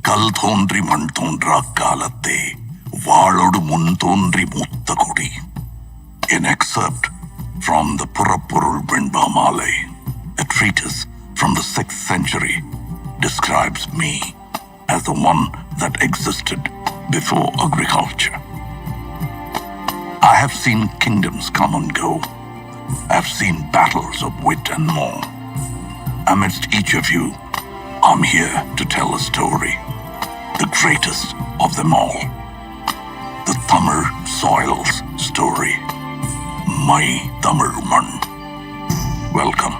கல் தோன்றி மண் தோன்றா காலத்தே வாளொடு முன் தோன்றி மூத்த கொடி. An excerpt from the Purapurul Brindamale, a treatise from the 6th century, describes me as the one that existed before agriculture. I have seen kingdoms come and go. I have seen battles of wit and more. Amidst each of you, I'm here to tell a story, the greatest of them all. The Tamil soil's story. My Tamil man. Welcome.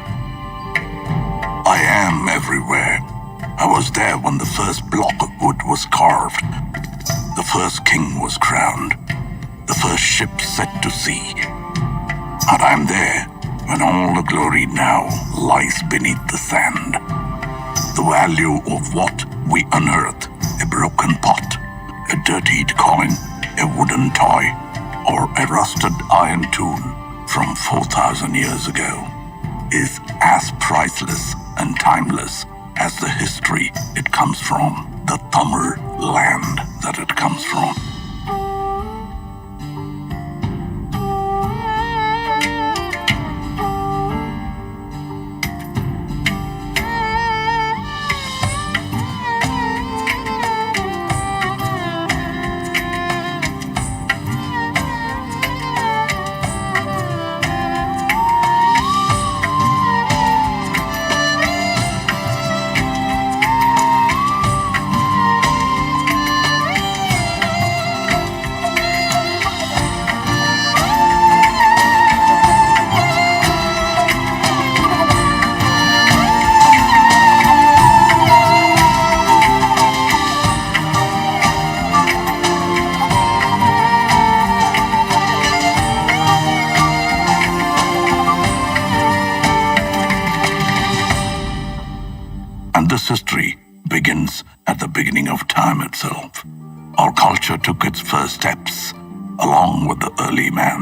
I am everywhere. I was there when the first block of wood was carved. The first king was crowned. The first ship set to sea. And I'm there when all the glory now lies beneath the sand. The value of what we unearth, a broken pot, a dirtied coin, a wooden toy, or a rusted iron tool from 4,000 years ago, is as priceless and timeless as the history it comes from, the Tamil land that it comes from. This history begins at the beginning of time itself. Our culture took its first steps along with the early man.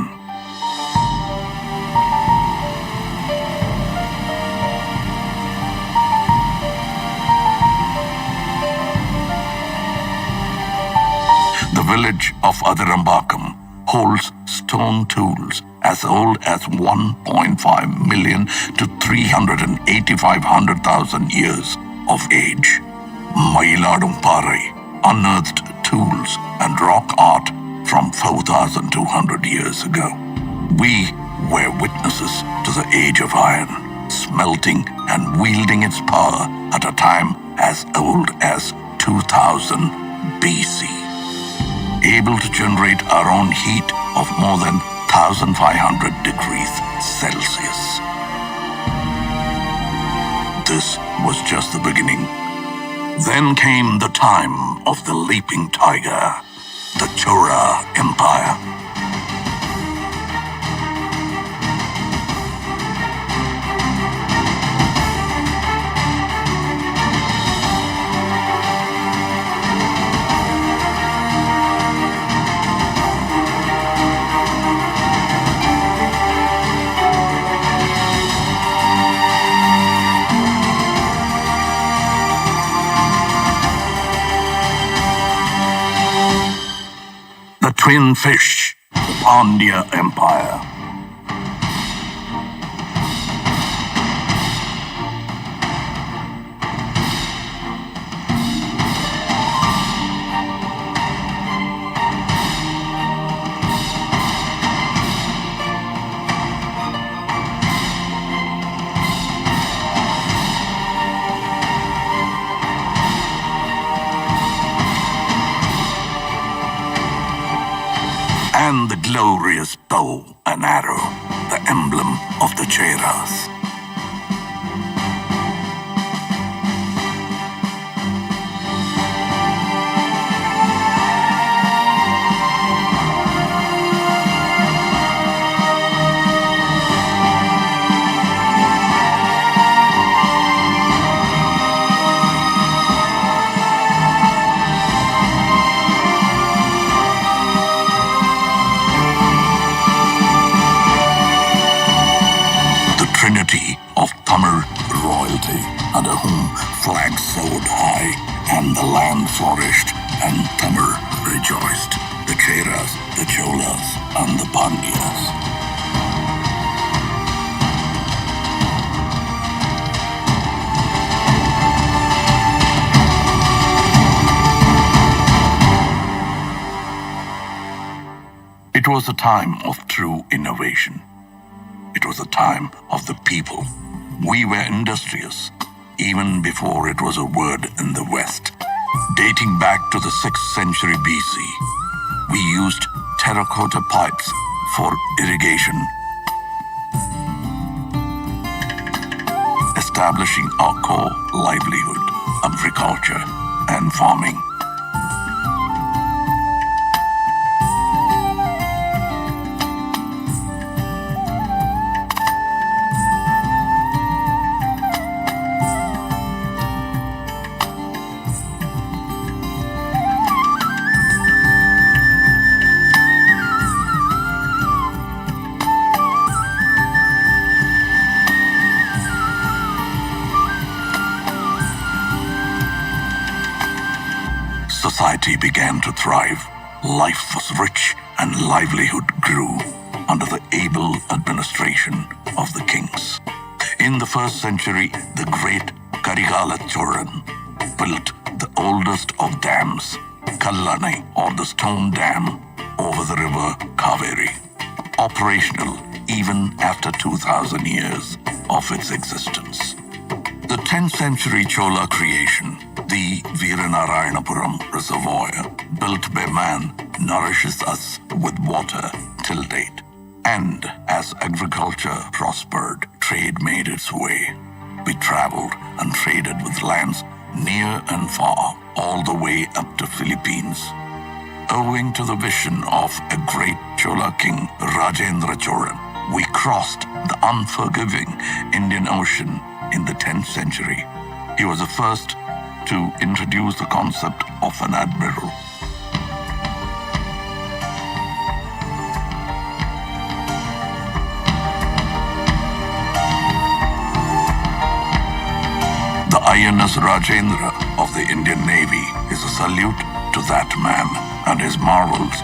The village of Adirambakam holds stone tools as old as 1.5 million to 385,000 years of age. Mailadum unearthed tools and rock art from 4,200 years ago. We were witnesses to the age of iron, smelting and wielding its power at a time as old as 2000 BC. Able to generate our own heat of more than 1,500 degrees Celsius. This was just the beginning. Then came the time of the leaping tiger, the Chora Empire. Twin Fish, the Pandya Empire. And the glorious bow and arrow, the emblem of the Cheras. Trinity the land flourished and Tamil rejoiced. The Cheras, the Cholas, and the Pandyas. It was a time of true innovation. It was a time of the people. We were industrious, even before it was a word in the West. Dating back to the 6th century BC, we used terracotta pipes for irrigation, establishing our core livelihood, agriculture and farming. Society began to thrive. Life was rich and livelihood grew under the able administration of the kings. In the 1st century, the great Karigala Choran built the oldest of dams, Kallanai, or the stone dam, over the river Kaveri, operational even after 2,000 years of its existence. The 10th century Chola creation, the Veeranarayanapuram Reservoir, built by man, nourishes us with water till date. And as agriculture prospered, trade made its way. We traveled and traded with lands near and far, all the way up to Philippines. Owing to the vision of a great Chola king, Rajendra Cholan, we crossed the unforgiving Indian Ocean in the 10th century. He was the first to introduce the concept of an admiral. The INS Rajendra of the Indian Navy is a salute to that man and his marvels.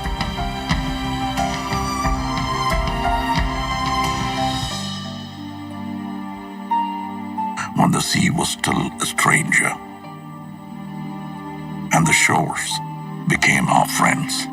When the sea was still a stranger, and the shores became our friends.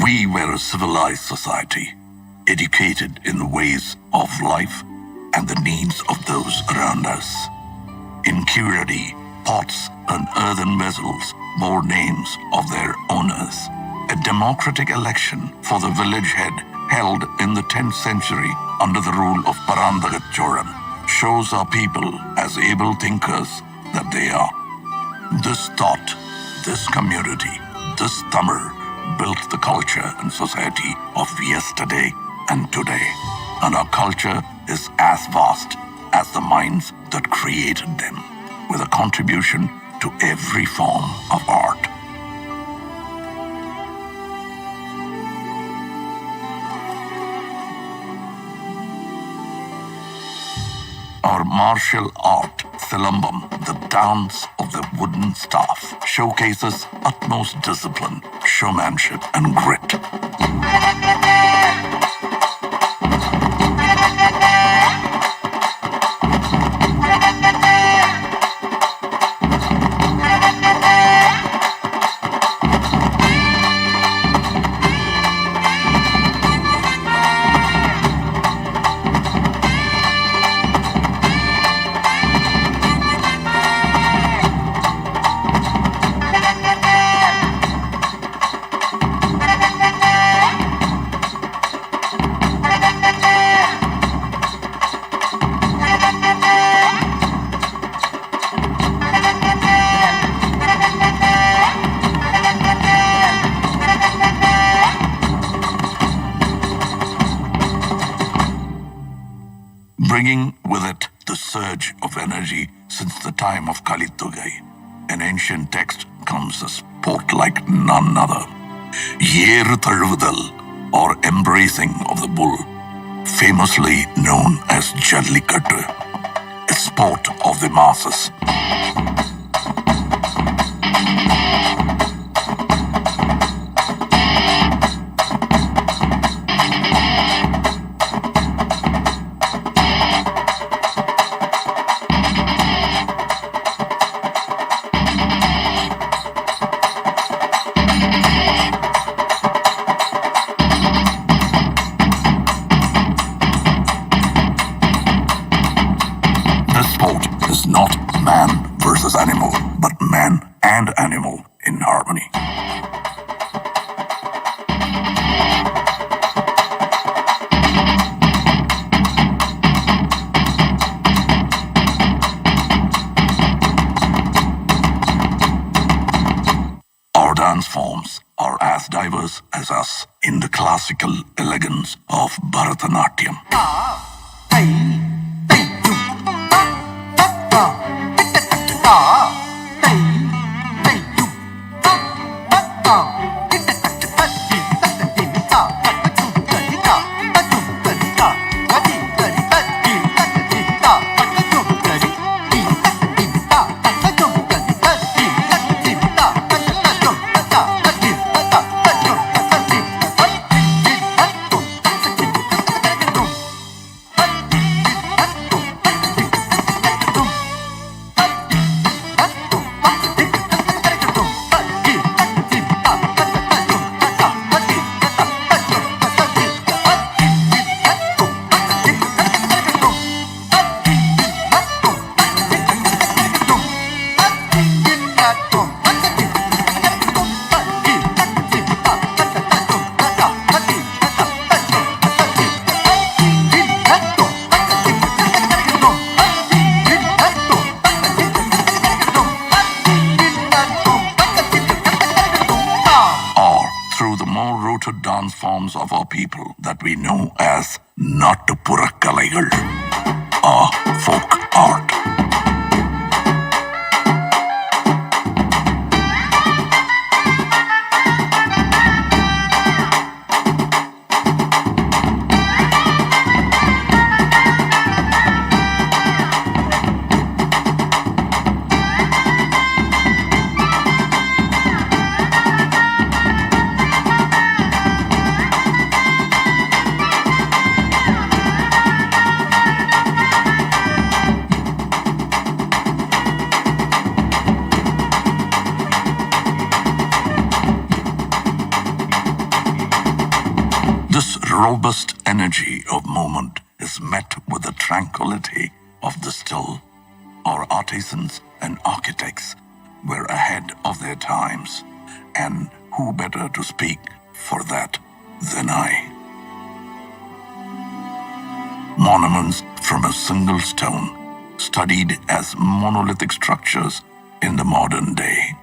We were a civilized society, educated in the ways of life and the needs of those around us. In Kuradi, pots and earthen vessels bore names of their owners. A democratic election for the village head held in the 10th century under the rule of Parandagat Choran shows our people as able thinkers that they are. This thought, this community, this Tamil built the culture and society of yesterday and today, and our culture is as vast as the minds that created them, with a contribution to every form of art. Our martial art, Silambam, the dance of the wooden staff, showcases utmost discipline, showmanship, and grit. bringing with it the surge of energy since the time of Kalitugai. An ancient text comes a sport like none other. Yeru Tazhuvudal, or embracing of the bull, famously known as Jallikattu, a sport of the masses. Not man versus animal, but man and animal in harmony. Our dance forms are as diverse as us in the classical elegance of Bharatanatyam. Dance forms of our people that we know as Nattupurakkalaikal, or folk art. This robust energy of movement is met with the tranquility of the still. Our artisans and architects were ahead of their times, and who better to speak for that than I? Monuments from a single stone, studied as monolithic structures in the modern day.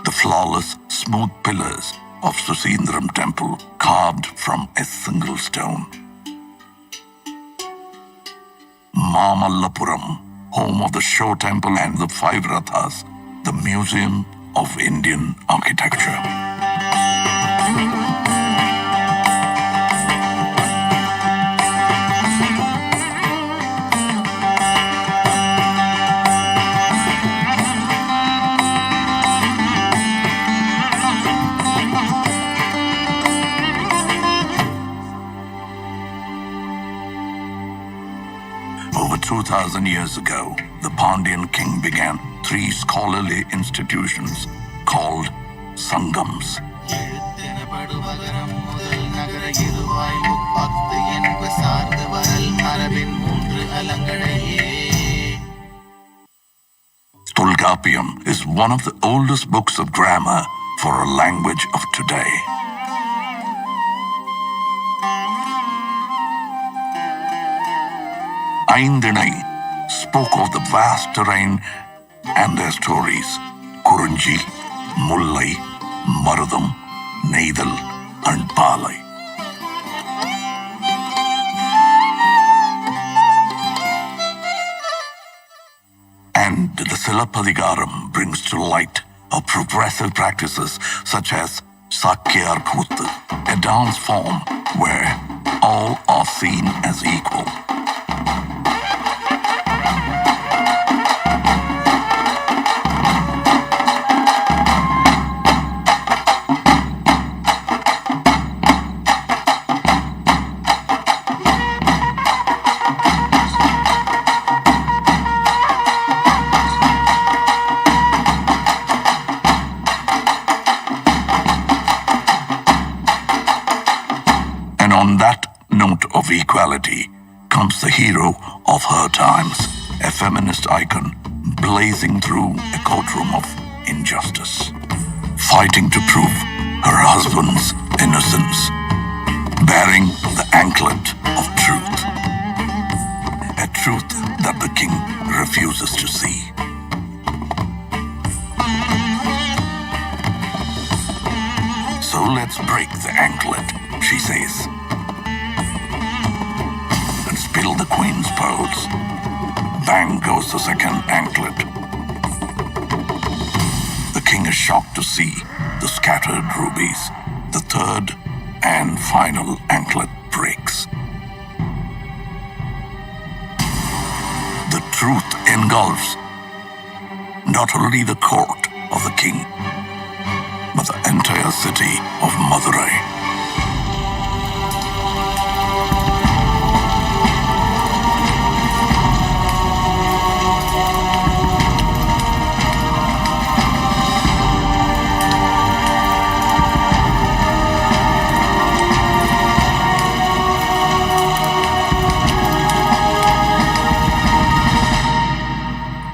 The flawless, smooth pillars of Susindram temple carved from a single stone. Mamallapuram, home of the Show Temple and the Five Rathas, the Museum of Indian Architecture. Over 2,000 years ago, the Pandyan king began 3 scholarly institutions called Sangams. Tolkappiyam is one of the oldest books of grammar for a language of today. Aindinai spoke of the vast terrain and their stories. Kurunji, Mullai, Marudam, Neidal, and Palai. And the Silapadigaram brings to light progressive practices such as Sakyar Kuttu, a dance form where all are seen as equal. On that note of equality comes the hero of her times, a feminist icon blazing through a courtroom of injustice, fighting to prove her husband's innocence, bearing the anklet of truth, a truth that the king refuses to see. So let's break the anklet, she says, and spill the queen's pearls. Bang goes the second anklet. The king is shocked to see the scattered rubies. The third and final anklet breaks. The truth engulfs not only the court of the king, but the entire city of Madurai.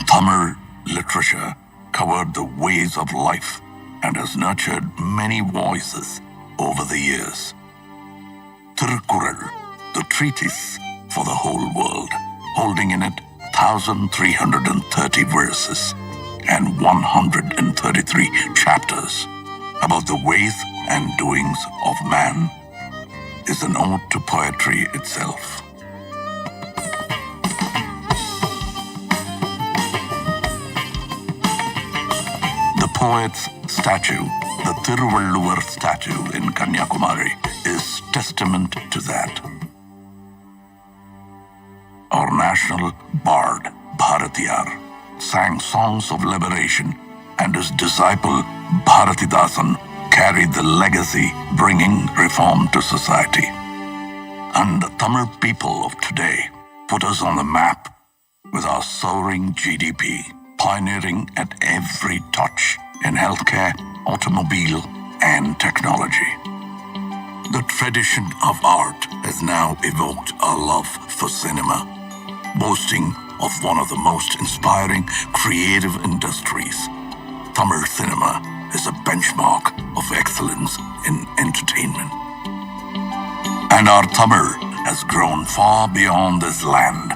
Tamil literature covered the ways of life and has nurtured many voices over the years. Tirukkural, the treatise for the whole world, holding in it 1,330 verses and 133 chapters about the ways and doings of man, is an ode to poetry itself. The poet's statue, the Thiruvalluvar statue in Kanyakumari, is testament to that. Our national bard, Bharatiyar, sang songs of liberation, and his disciple, Bharatidasan, carried the legacy, bringing reform to society. And the Tamil people of today put us on the map with our soaring GDP, pioneering at every touch in healthcare, automobile, and technology. The tradition of art has now evoked a love for cinema, boasting of one of the most inspiring creative industries. Tamil cinema is a benchmark of excellence in entertainment. And our Tamil has grown far beyond this land,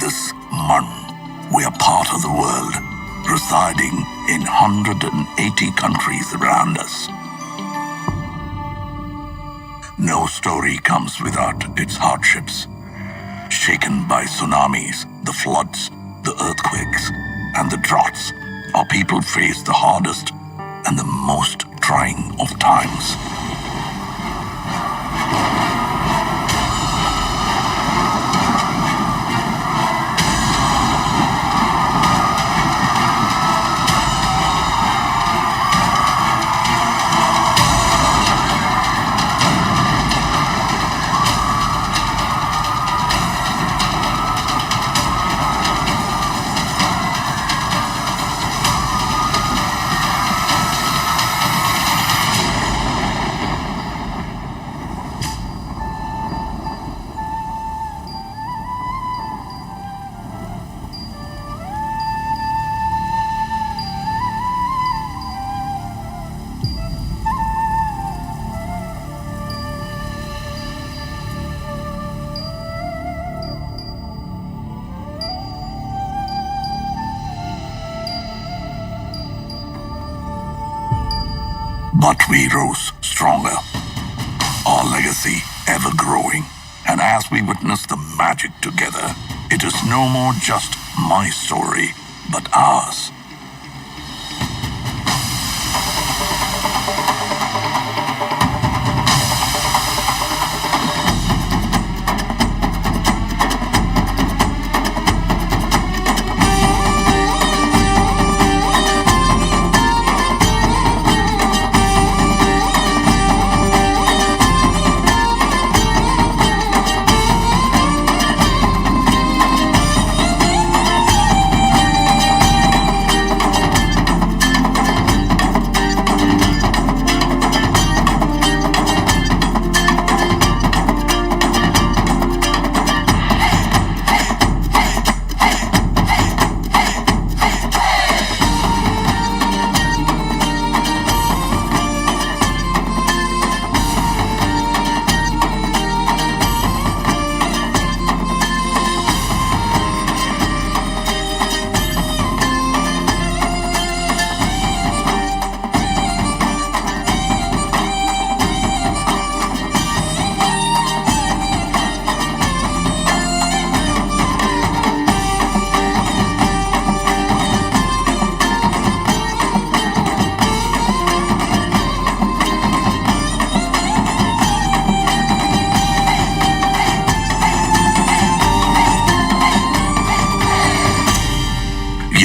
this man. We are part of the world, residing in 180 countries around us. No story comes without its hardships. Shaken by tsunamis, the floods, the earthquakes, and the droughts, our people face the hardest and the most trying of times. But we rose stronger, our legacy ever growing. And as we witness the magic together, it is no more just my story, but ours.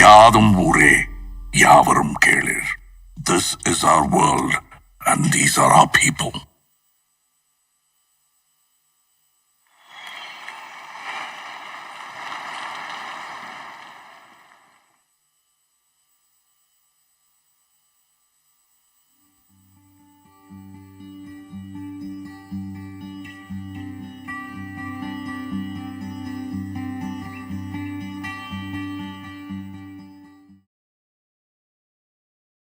யாதும் ஊரே யாவரும் கேளீர். This is our world and these are our people.